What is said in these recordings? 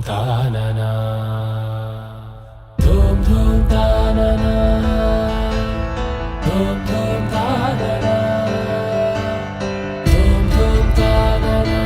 తాననా ధూమ్ ధూమ్ తాననా ధూమ్ ధూమ్ తాననా ధూమ్ ధూమ్ తాననా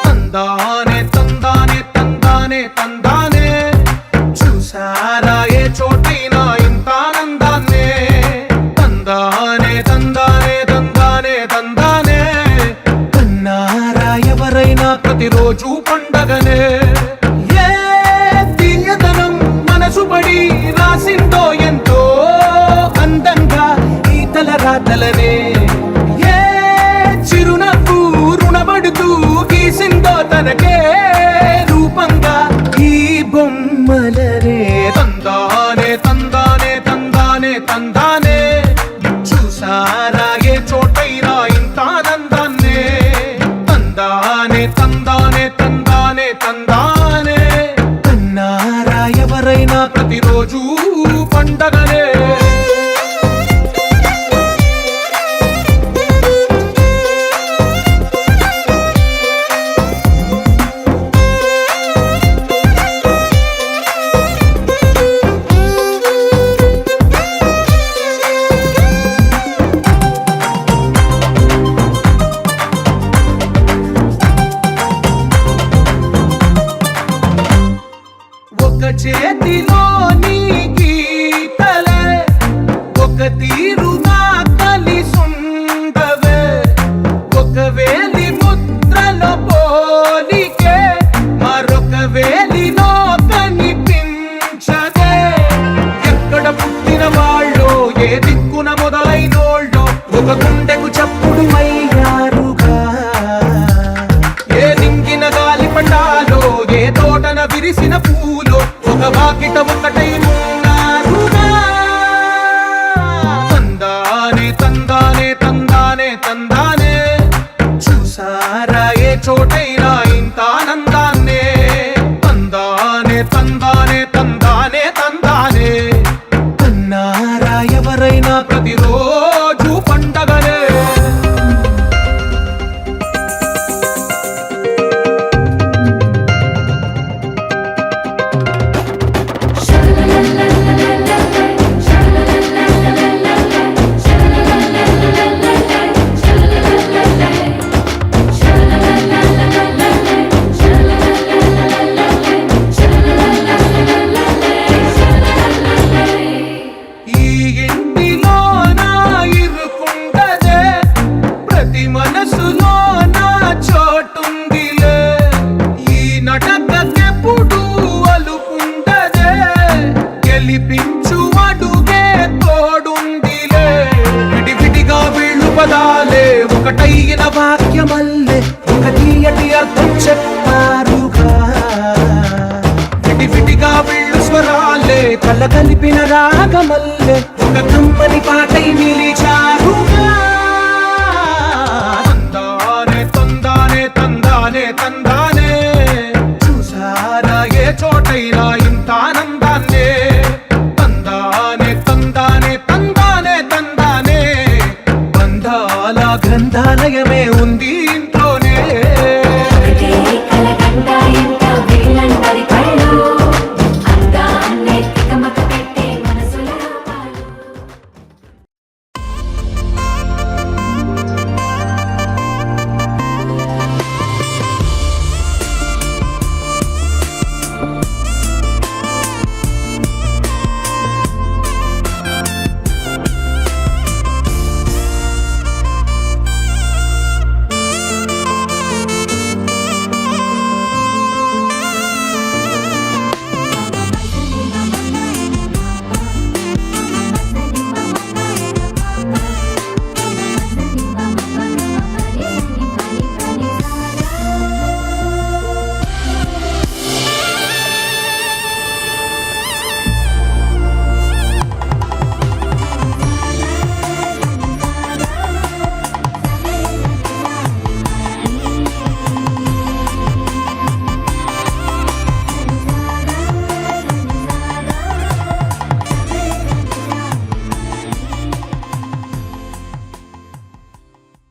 తందానే తందానే తందానే తందానే చూసారా ఏ చోటైనా ఇంత ఆనందాన్నే తందానే తందానే తందానే తందానే కన్నారా ఎవరైనా ప్రతిరోజు పండగనే ఏ తీయదనం మనసు పడి రాసిందో ఎంతో అందంగా ఈ తలరాతలనే ఏ చిరునవ్వు రుణపడుతూ గీసిందో తనకే రూపంగా ఈ బొమ్మలనే తందానే తందానే తందానే తందానే చూసారా ఏ చోటైనా ఇంత ఆనందాన్నే తందానే తందానే తందానే తందానే కన్నారా ఎవరైనా ప్రతిరోజు పండగనే చేతిలో నీ గీతలే ఒక తీరుగా కలిసుండవే ఒక వేలి ముద్రలో పోలికే మరొక వేలిలో కనిపించదే ఎక్కడ పుట్టిన వాళ్ళో ఏ దిక్కున మొదలైనోళ్ళో ఒక గుండెకు చప్పుడు అయ్యారుగా ఏ నింగిన గాలి పటాలో ఏ తోటన విరిసిన పూలో ఒక వాకిట ఒకటై ఉన్నారుగా తందానే తందానే తందానే తందానే చూసారా ఏ చోటైనా ఇంత ఆనందాన్నే తందానే తందానే తందానే తందానే కన్నారా ఎవరైనా ప్రతిరోజు పండగనే ఒకటైన వాక్యమల్లే ఒక తీయటి అర్థం చెప్పారుగా విడివిడిగా వీళ్ళు స్వరా భాగ్యమల్లె ఒక కమ్మని పాటై నిలిచారుగా తందానే తందానే తందానే తందానే చూసారా ఏ చోటైనా ఇంత ఆనందాన్నే తందానే తందానే తందానే తందానే బంధాల గ్రంథాలయమే ఉంది ఇంట్లోనే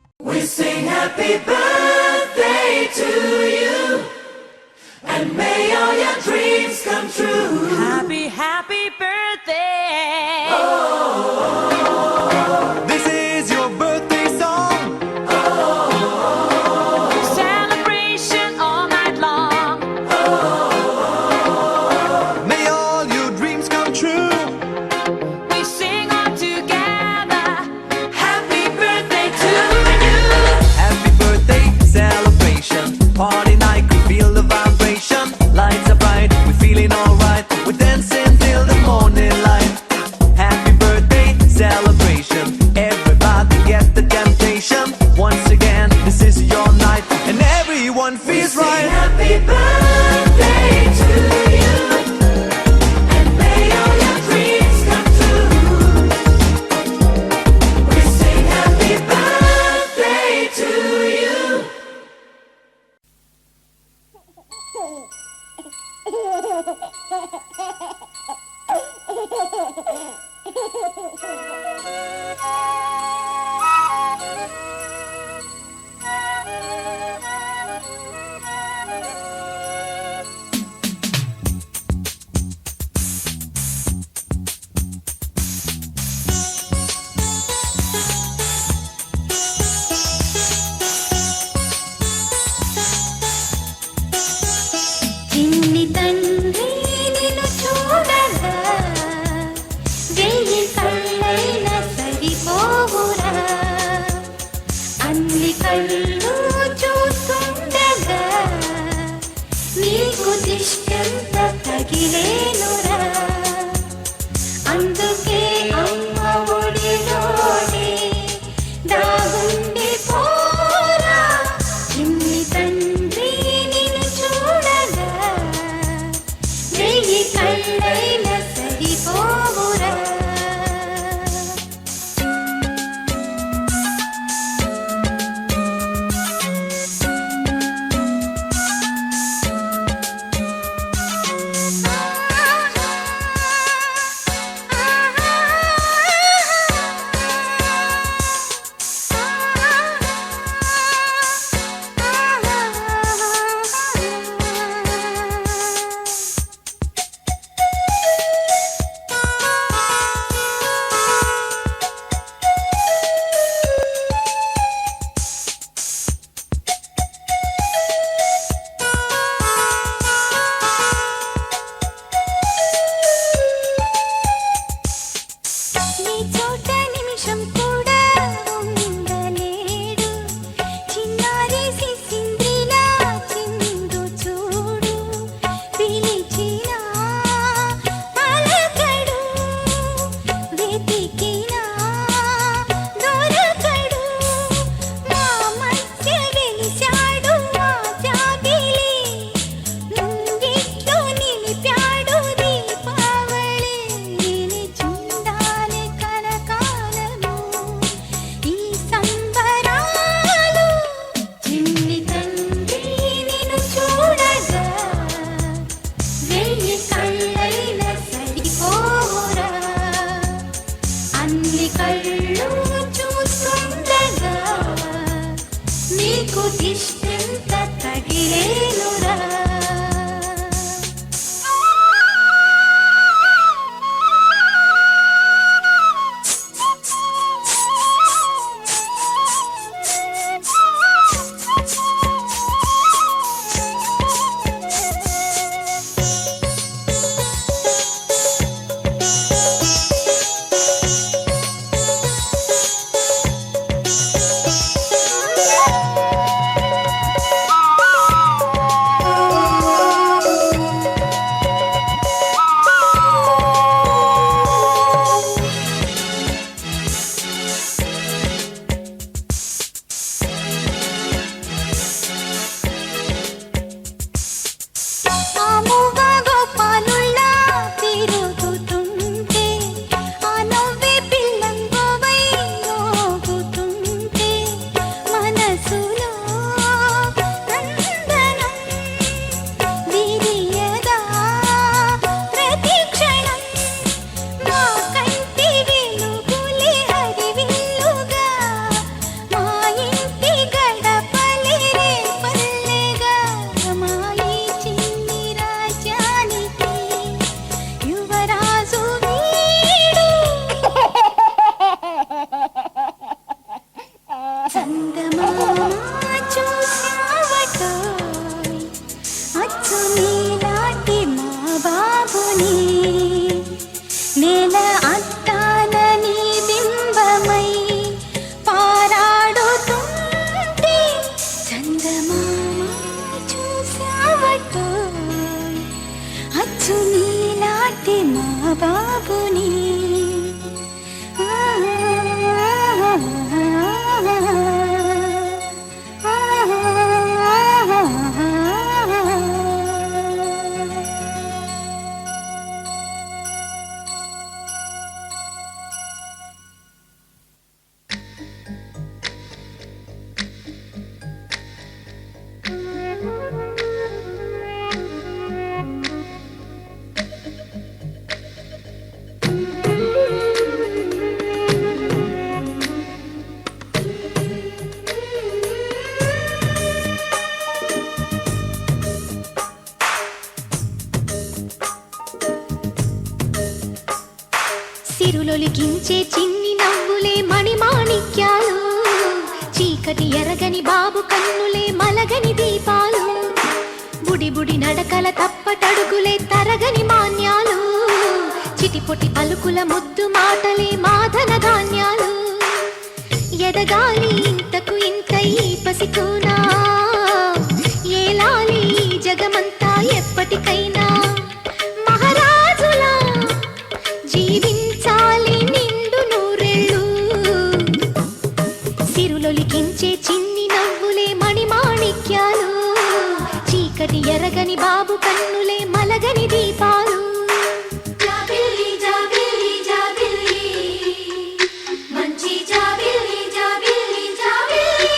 Happy birthday to you, and may all your dreams come true. Happy, happy birthday. This is your birthday song. Celebration all night long. May all your dreams come true. We sing all together. Happy birthday to you. Happy birthday celebration. Party night, we feel the vibration. Lights are bright, we're feeling alright. We're dancing till the morning light. Happy birthday celebration. Everybody get the temptation. Once again, this is your night, and everyone feels right. Happy birthday to you, and may all your dreams come true. We sing happy birthday to you. చిన్ని తండ్రి నిన్ను చూడగా వెయ్యి కళ్ళైన సరిపోవురా అన్ని కళ్ళు చూస్తుండగా నీకు దిష్టంత తగిలేనురా అందుకే అమ్మ ఒడిలోనే దాగుండి పోరా చిన్ని తండ్రి నిన్ను చూడగా వెయ్యి కళ్ళైన సరిపోవురా మిగిలేనురా. ఆముగా గోపాలుల్లా తిరుగుతుంటే, ఆ నవ్వే పిల్లంగోవై మోగుతుంటే, మనసులో నందనం విరియదా ప్రతి క్షణం. మా కంటి వెలుగులే హరివిల్లుగా, మా ఇంటి గడపలే రేపల్లెగా, మా ఈ చిన్ని రాజ్యానికి యువరాజు వీడు. చందమామ చూశావటోయ్, అచ్చు నీలాంటి మా బాబుని, నేల అద్దాల నీ బింబమై పారాడుతుంటే. చందమామ చూశావటోయ్, అచ్చు నీలాంటి మా బాబుని. సిరులొలికించే చిన్ని నవ్వులే మణిమాణిక్యాలు, చీకటి ఎరగని బాబు కన్నులే మలగని దీపాలు, బుడి బుడి నడకల తప్పటడుగులే తరగని మాన్యాలు, చిటిపొటి పలుకుల ముద్దు మాటలే మాధన ధాన్యాలు. ఎదగాలి ఇంతకు ఇంత ఈ పసికోనా, ఏలాలి ఈ జగమంతా ఎప్పటికైనా, మహారాజులా జీవించాలి నిండు నూరెళ్ళు. సిరులొలికించే చిన్ని నవ్వులే మణిమాణిక్యాలు, చీకటి ఎరగని బాబు కన్నులే మలగని దీపాలు. జాబిల్లి జాబిల్లి జాబిల్లి, మంచి జాబిల్లి జాబిల్లి జాబిల్లి.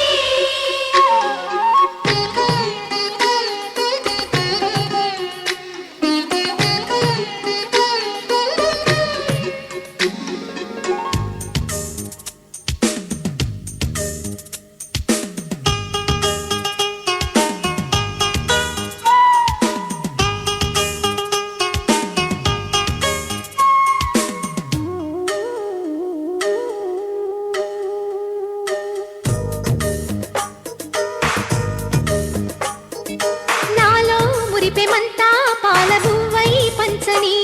నాలో మురిపెమంతా పాలబువ్వై పంచని,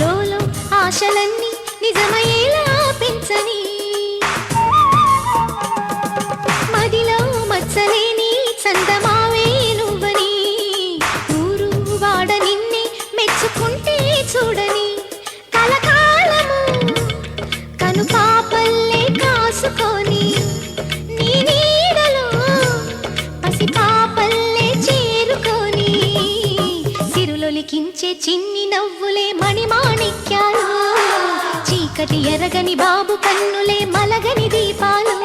లోలో ఆశలన్నీ నిజమయ్యేలా పెంచని, మదిలో మచ్చలేని చందమావే నువ్వని, ఊరు వాడ నిన్నే మెచ్చుకుంటే చూడని, కలకాలము కను పాపల్లే కాసుకొని, నీ నీడలో పసి పాపల్లే చేరుకొని, సిరులొలికించే చిన్ని నవ్వులే మణిమాణిక్యాలు, చీకటి ఎరగని బాబు కన్నులే మలగని దీపాలు,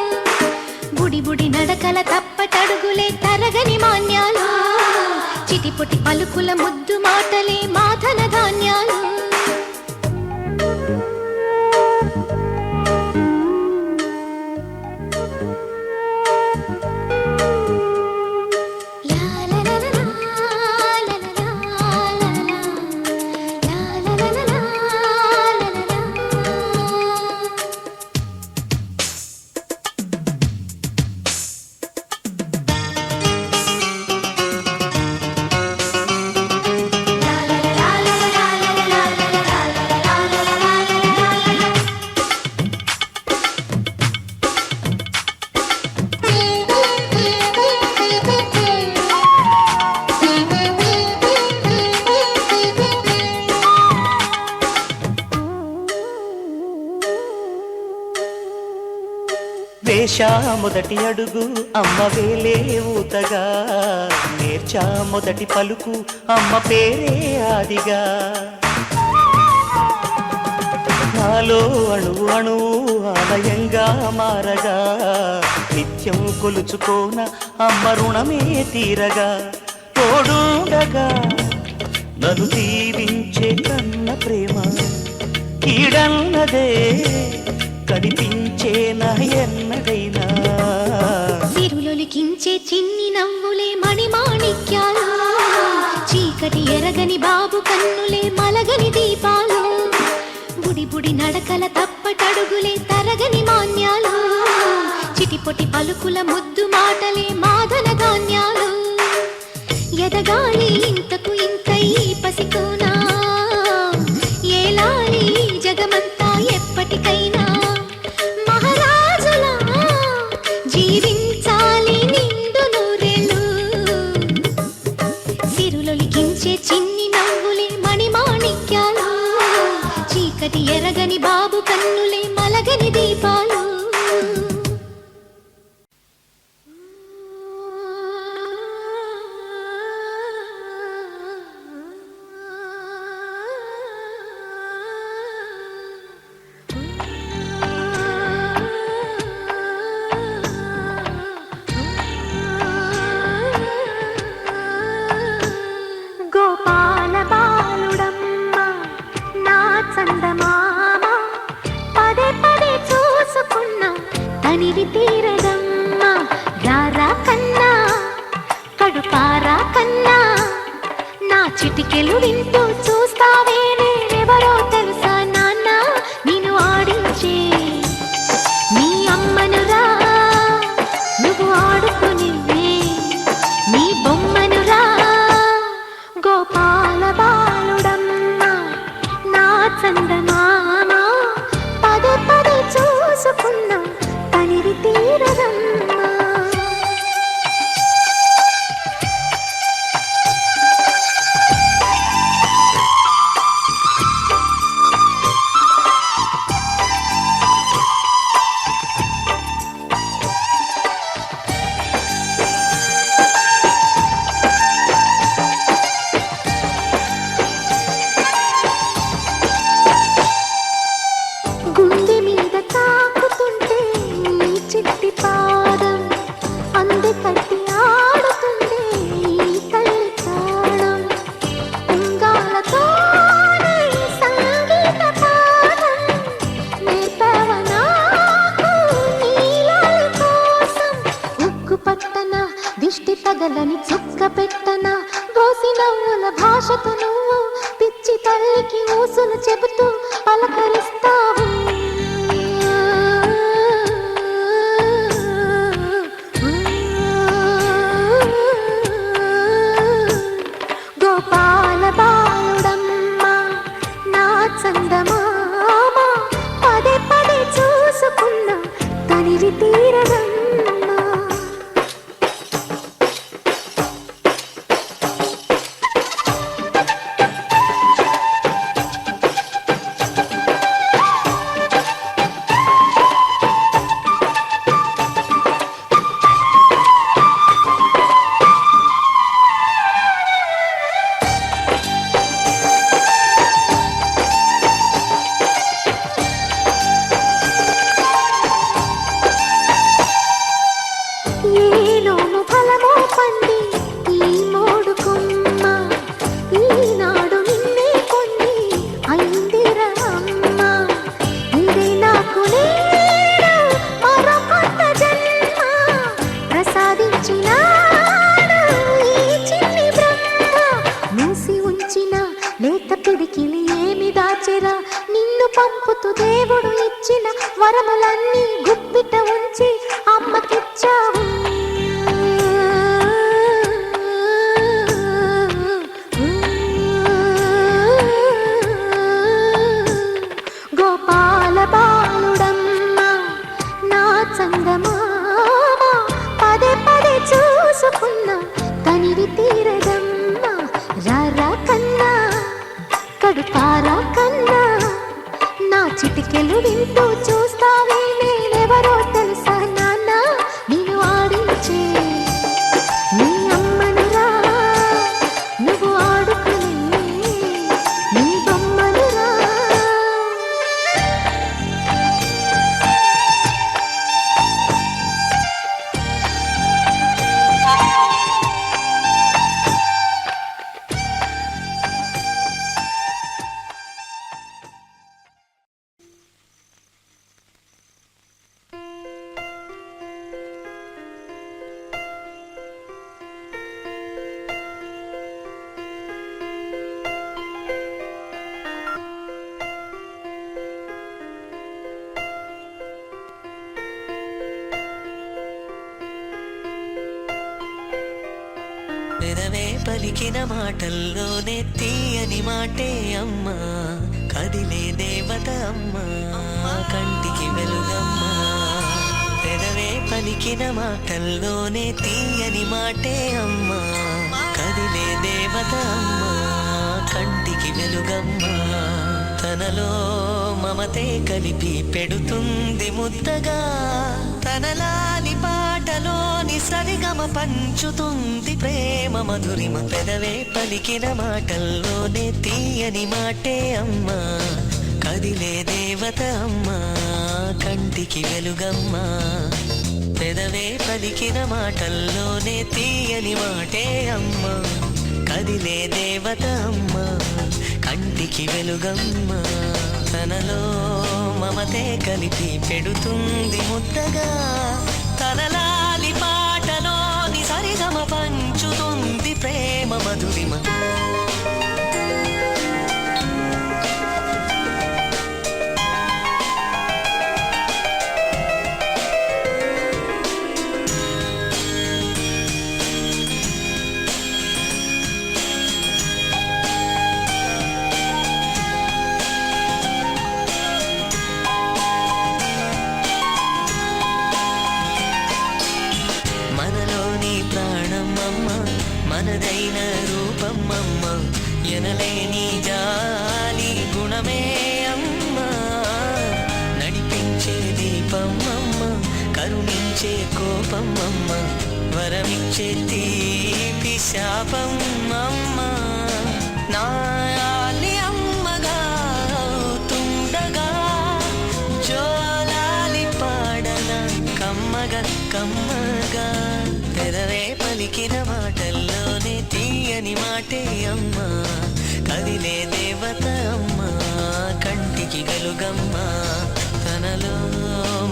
బుడి బుడి నడకల తప్పటడుగులే తరగని మాన్యాలు, చిటిపొటి పలుకుల ముద్దు మాటలే మాధన ధాన్యాలు. La la వేశా మొదటి అడుగు అమ్మ వేలే ఊతగా, నేర్చా మొదటి పలుకు అమ్మ పేరే ఆదిగా. నాలో అణువు అణువు ఆలయంగా మారగా, నిత్యం కొలుచుకోన అమ్మ రుణమే తీరగా. తోడుండగా నన్ను దీవించే కన్న ప్రేమ కీడన్నదే కనిపించేనా ఎన్నడైనా. సిరులొలికించే చిన్ని నవ్వులే మణిమాణిక్యాలు, చీకటి ఎరగని బాబు కన్నులే మలగని దీపాలు. బుడి బుడి నడకల తప్పటడుగులే తరగని మాన్యాలు, చిటిపొటి పలుకుల ముద్దు మాటలే మాదన ధాన్యాలు. ఎదగాలి ఇంతకు ఇంత ఈ పసికోనా, ఏలాలి జగమంతా ఎప్పటికైనా. మహారాజులా జీవించాలి నిండు నూరేళ్ళు, సిరులొలికించే చిన్ని నవ్వులే మణిమాణిక్యాలు, చీకటి ఎరగని బాబు కన్నులే మలగని దీపాలు. గోపాల బాలుడమ్మ నా చందమామ, పదే పదే చూసుకున్నా తనివి తీరదమ్మ. రారా కన్నా కడుపారా కన్నా, నా చిటికెలు వింటూ చూస్తావే నేనెవరో తెలుసా నాన్న. నేను ఆడించే నీ అమ్మనురా, నువ్వు ఆడుకునే నీ బొమ్మనురా. గోపాల బాలుడమ్మ నా చందమామ, పదే పదే చూసుకున్నా తనివి తీరదమ్మా. గుండె మీద తాకుతుంటే నీ చిట్టి పాదం, అంది కట్టి ఆడుతుంది ఈ తల్లి ప్రాణం. ఉంగాలతోనే సంగీత పాఠం నేర్పావ నాకు నీలాలి కోసం. ఉక్కు పట్టన దిష్టి తగలని చుక్క పెట్టన, గోసి నవ్వుల భాషతో నువ్వు పిచ్చి తల్లికి ఊసులు చెబుతూ పలకరిస్తావు. గోపాల బాలుడమ్మ నా చందమామ, పదే పదే చూసుకున్నా తనివి తీరదమ్మా. ఏలోను ఫలమో పండి ఈ మోడు కొమ్మ, ఈనాడు నిన్నే కొన్ని అయిందిరా అమ్మ. ఇదే నాకు నేడు మరో కొత్త జన్మ ప్రసాదించినాడు ఈ చిన్ని బ్రహ్మ. మూసి ఉంచిన లేత పిడికిలి ఏమి దాచెరా, నిన్ను పంపుతూ దేవుడు ఇచ్చిన వరములన్నీ గుప్పిట ఉంచి అమ్మకిచ్చావు. గోపాల బాలుడమ్మ నా చందమామ, పదే పదే చూసుకున్నా తనివి తీరదమ్మా. రారా కన్నా కడుపారా కన్నా, నా చిటికెలు వింటూ చూస్తావే నేనెవరో తెలుసు పలికిన మాటల్లోనే తీయని మాటే అమ్మా కదిలే దేవత అమ్మా కంటికి వెలుగమ్మా పెదవే పలికిన మాటల్లోనే తీయని మాటే అమ్మా కదిలే దేవత అమ్మా కంటికి వెలుగమ్మా తనలో మమతే కలిపి పెడుతుంది ముద్దగా తనలాలి పాటలోని సరిగమ పంచుతుంది ప్రేమ మధురిమ పెదవే పలికిన మాటల్లోనే తీయని మాటే అమ్మా కదిలే దేవత అమ్మా కంటికి వెలుగమ్మా పెదవే పలికిన మాటల్లోనే తీయని మాటే అమ్మా కదిలే దేవత అమ్మా కంటికి వెలుగమ్మా తనలో మమతే కలిపి పెడుతుంది ముద్దగా తనలాలి పాటలోని సరిగమ పంచుతుంది ప్రేమ మధురిమ మనదైన రూపమ్మమ్మ ఎనలేని జాలి గుణమే అమ్మ నడిపించే దీపమ్మమ్మ కరుణించే కోపమ్మమ్మ వరమిచ్చే తీపి శాపమ్మమ్మ నాయాలి అమ్మగా అవుతుండగా జోలాలి పాడన కమ్మగా కమ్మగా పెదవే పలికిన మాటల్లోనే తీయని మాటే అమ్మా కదిలే దేవత అమ్మా కంటికి వెలుగమ్మా తనలో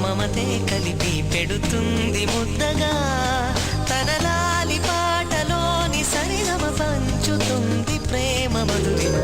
మమతే కలిపి పెడుతుంది ముద్దగా తనలాలి పాటలోని సరిగమ పంచుతుంది ప్రేమ మధురిమ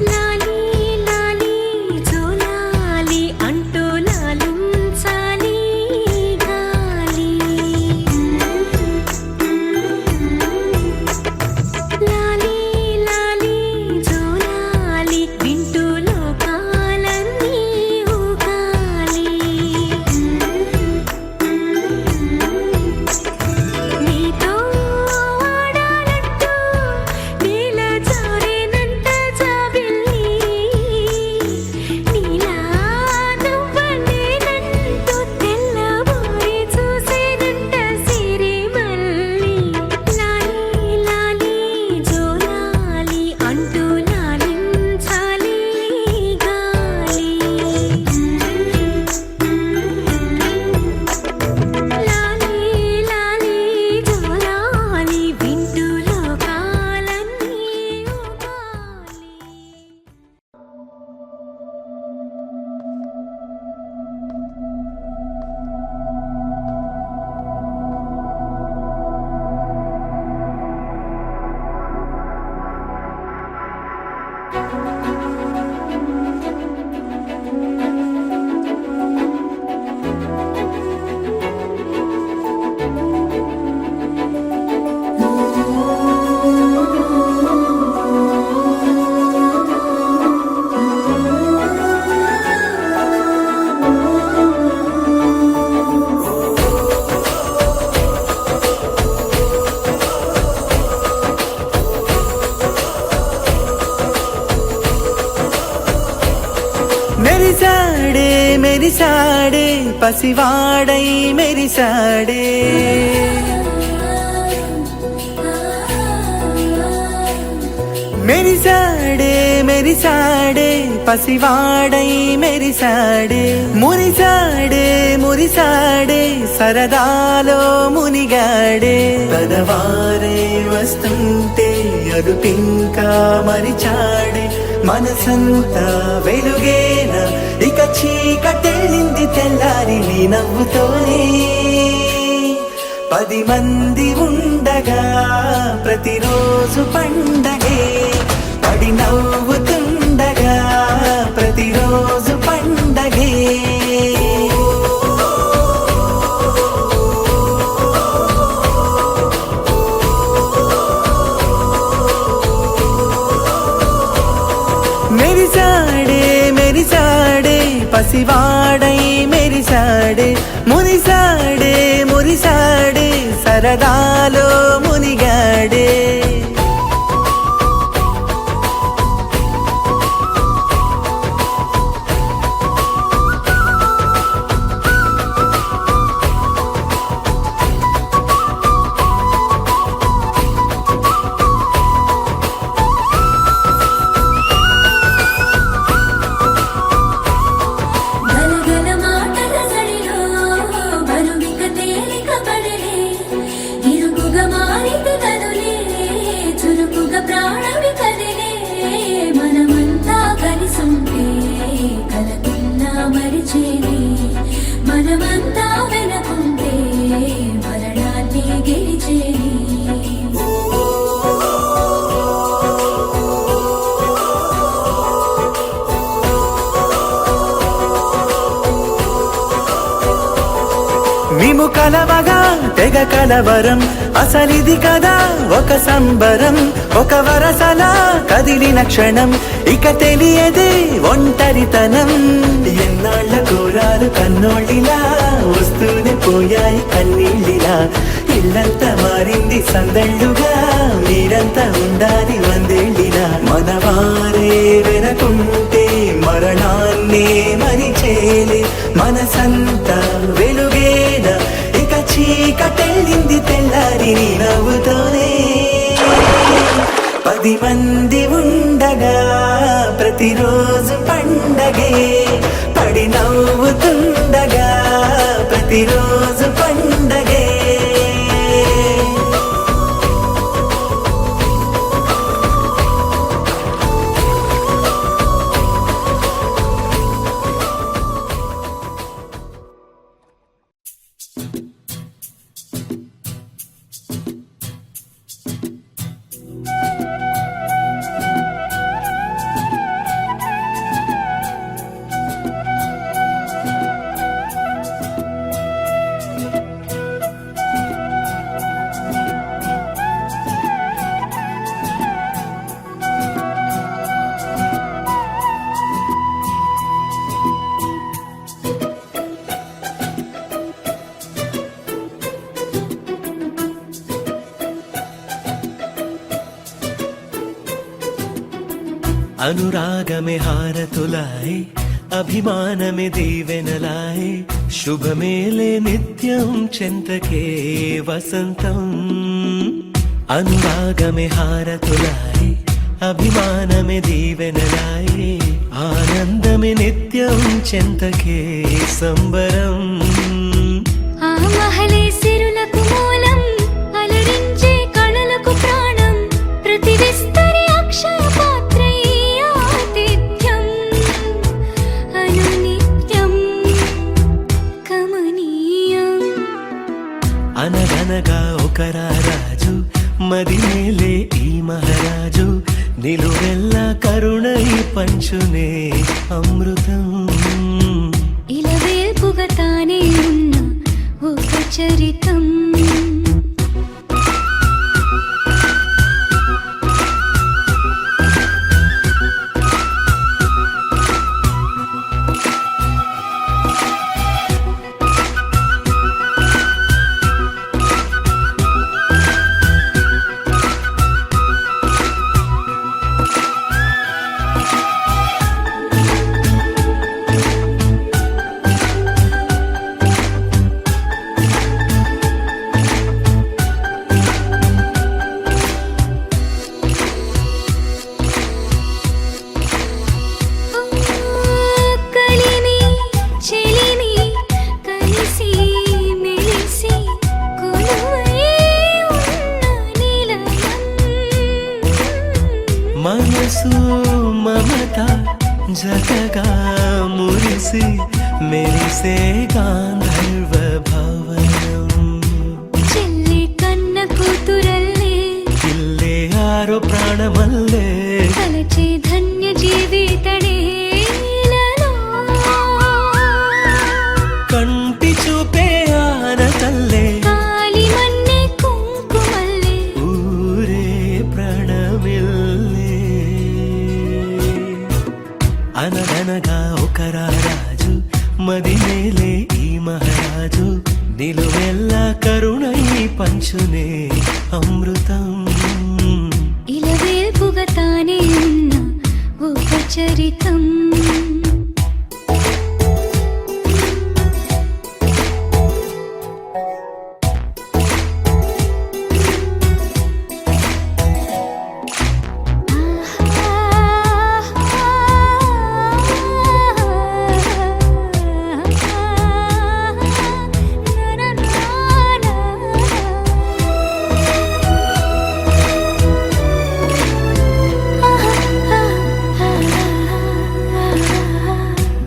లాలీ లాలీ జోలా మురిసాడే మెరిసాడే పసివాడై మెరిసాడే మెరిసాడే మెరిసాడే పసివాడై మెరిసాడే మురిసాడే మురిసాడే సరదాలో మునిగాడే పదవారే వస్తుంటే అరుపింకా మరిచాడే మనసంతా వెలుగేన ఇక చీకటెళ్ళింది తెల్లారి నీ నవ్వుతోనే 10 మంది ఉండగా ప్రతిరోజు పండగే పడి నవ్వుతుండగా ప్రతిరోజు పండగే మెరిసాడే మెరిసాడే పసివాడై మెరిసాడే మురిసాడే మురిసాడే సరదాలో మునిగాడే గలగల మాటల సడిలో బరువిక తేలిక పడలే ఇరుకుగా మారితే కదులే చురుకుగా ప్రాణమి కదిలే మనమంతా కలిసుంటే కలకున్నా మరిచేది మనమంతా వెనకుంటే మరణాన్ని గెలిచేది మేము కలవగా తెగ కలవరం అసలిది కదా ఒక సంబరం ఒక వరసలా కదిలిన క్షణం ఇక తెలియదే ఒంటరితనం ఎన్నాళ్ళ కోరాలు కన్నోళ్ళిలా వస్తూనే పోయాయి కన్నీళ్ళిలా ఇల్లంతా మారింది సందళ్ళుగా మీరంతా ఉండాలి వందేళ్ళిలా మనవారే వెనకుంటే మరణాన్నే మరిచేలే మనసంతా వెలుగేన ఇక చీకటెళ్ళింది తెల్లారి నీ నవ్వుతోనే 10 మంది ఉండగా ప్రతిరోజు పండగే పడి నవ్వుతుండగా ప్రతిరోజు పండగే అనురాగమే హారతులాయ్ అభిమానమే దీవెనలాయ్ శుభమేలే నిత్యం చెంతకే వసంతం అనురాగమే హారతులాయ్ అభిమానమే దీవెనలాయ్ ఆనందమే నిత్యం చెంతకే సంబరం ఆ మహలే సిరులకు మూలం అలరించే కళలకు ప్రాణం ప్రతి విస్తరి అక్షయ పాత్రై ఆతిథ్యం అనునిత్యం కమనీయం అనగనగా ఒక రాజు మదినేలే ఈ మహారాజు నిలువెల్లా కరుణై పంచునే అమృతం ఇలవేల్పుగా తానే ఉన్న ఒక చరితం జతగా మురిసి మెరిసే గాంధర్వ భవనం చెల్లి కన్న కూతురల్లే ఇల్లే ఆరో ప్రాణమల్లే తలచే ధన్య జీవితడేలలో కంటి చూపే ఆనతల్లే కాలి మన్నే కుంకుమల్లే ఊరే ప్రాణమిల్లే అనగనగా ఒక రాజు మదిమేలే ఈ మహారాజు నిలువెల్ల కరుణై పంచునే అమృతం ఇలవేల్పుగా తానే ఉన్న ఒక చరితం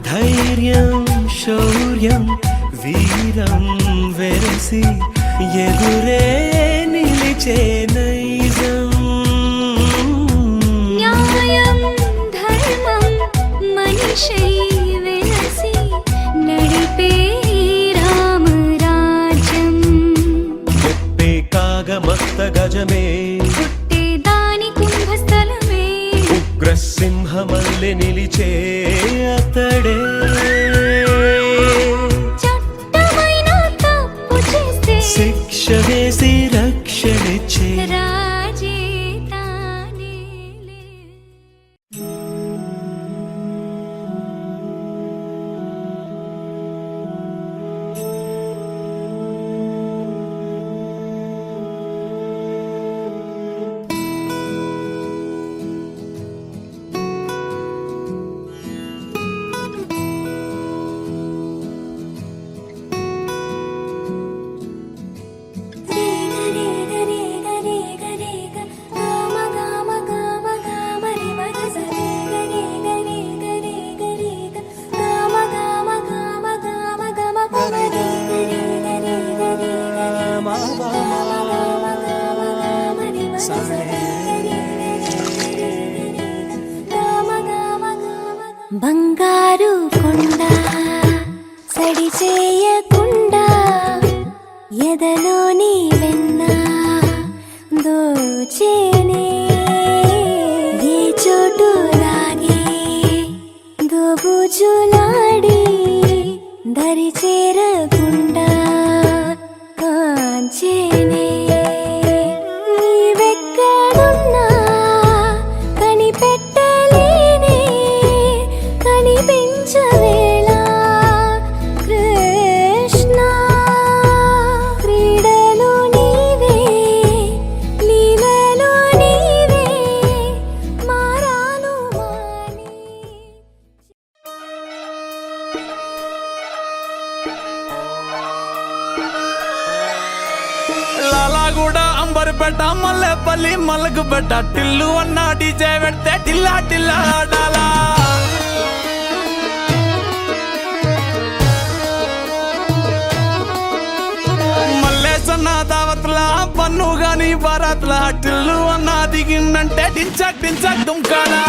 ధైర్యం శౌర్యం వీరం వెరసి ఎదురే నిలిచే నైజం న్యాయం ధర్మం మనిషై వెలసి నడిపే రామరాజ్యం మెప్పే కాగమత్త గజమే పుట్టే దాని కుంభస్థలమే ఉగ్రసింహమల్లె నిలిచే అతడే చట్టమైన తప్పు చేస్తే శిక్ష వేసి రక్షణిచ్చే రాజే తానేలే. బంగారు కొండ సడి చేయకుండా ఎదలోని వెన్న దోచేనే ఏ చోటు లాగే దోబుజులాడి దరి చేరకుండా కాంచేనే నీవెక్కడున్నా కనిపెట్టలేనే కనిపించవేళ కృష్ణ క్రీడలు నీవే లీలలు నీవే మారాను మాని లాలాగూడ అంబర్పేట మల్లెపల్లి మలకుపేట టిల్లు అన్న డీజే పెడితే టిల్లా టిల్లా ఆడాలా మల్లేసన్న దావత్ల పన్ను గాని భారత్ల టిల్లు అన్న దిగిందంటే టించక్ టించక్ దుంకాడా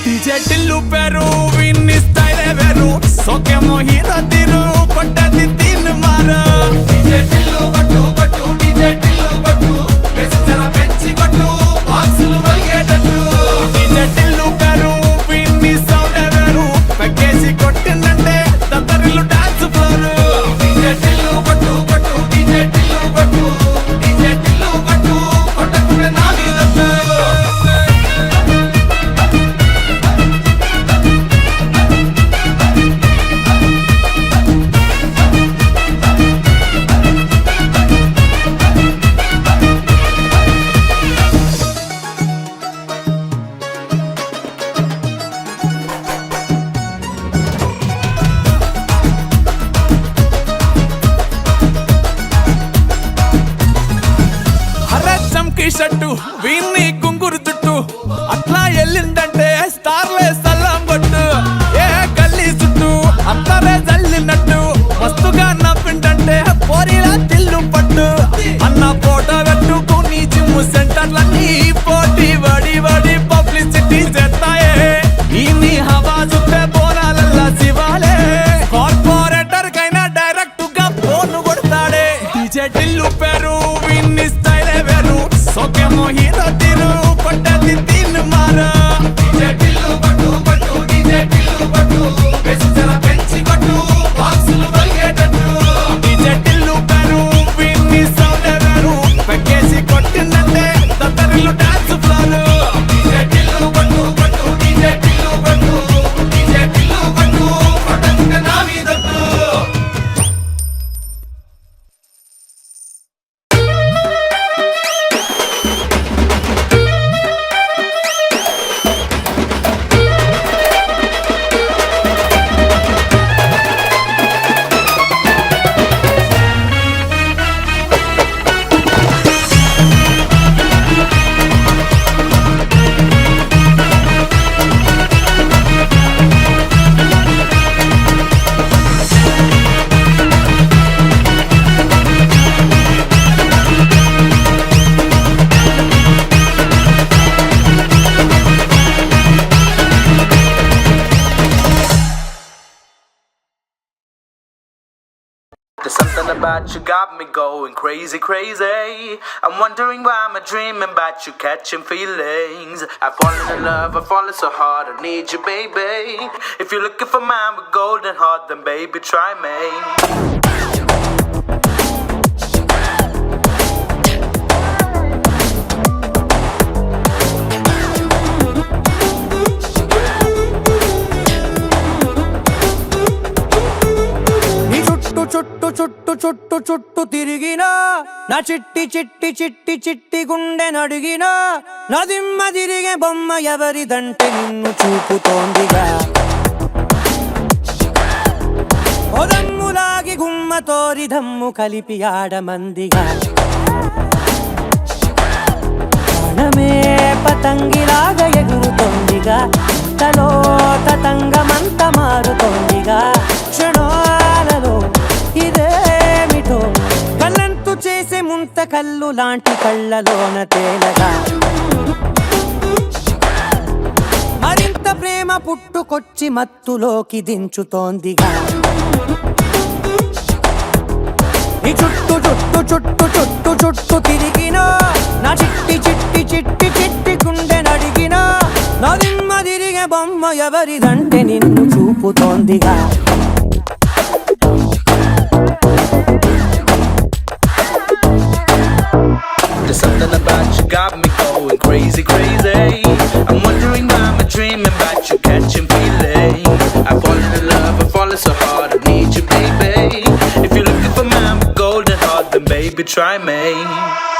డీజే టిల్లు పేరు విన్ని స్టైలే వేరు సోకేమో హీరో తీరు కొట్టది తీన్ మారు డీజే టిల్లు కొట్టు కొట్టు డీజే టిల్లు కొట్టు వెచ్చన పెంచి కొట్టు బాక్సులు మలిగేటట్టు డీజే టిల్లు పేరు విన్ని సౌండ్ వేరు పెక్కేసి కొట్టిందంటే తత్తరిల్లు డాన్స్ ఫ్లోర్ డీజే టిల్లు కొట్టు కొట్టు డీజే టిల్లు కొట్టు డీజే టిల్లు కొట్టు కొట్టకుండా నా మీద something about you got me going crazy, crazy. I'm wondering why I'm dreaming about you catching feelings. I've fallen in love, I've fallen so hard, I need you, baby. If you're looking for mine with golden heart, then baby, try me. నీ చుట్టు చుట్టు చుట్టు చుట్టు చుట్టు తిరిగినా నా చిట్టి చిట్టి చిట్టి చిట్టి గుండె నడిగినా నా దిమ్మ తిరిగే బొమ్మ ఎవరిదంటే నిన్ను చూపుతోందిగా ఓదమ్ములాగి గుమ్మ తోరి దమ్ము కలిపి ఆడమందిగా ప్రాణమే పతంగిలాగా ఎగురుతోందిగా తలో తతంగమంత మారుతోందిగా క్షణాలలో ఇదేమిటో కళ్ళంతు చేసే ముంత కళ్ళు లాంటి కళ్ళలోన తేలగా మరింత ప్రేమ పుట్టుకొచ్చి మత్తులోకి దించుతోందిగా ఈ చుట్టు చుట్టు చుట్టు చుట్టు చుట్టు తిరిగినా నా చిట్టి చిట్టి చిట్టి చిట్టి గుండె నడిగినా నా దిమ్మ తిరిగే బొమ్మ ఎవరిదంటే నిన్ను చూపుతోందిగా There's something about you got me going crazy, crazy. I'm wondering why I'm dreaming about you catching feelings. I've fallen in love, I've fallen so hard, I need you, baby. If you're looking for mine with golden heart, then baby, try me.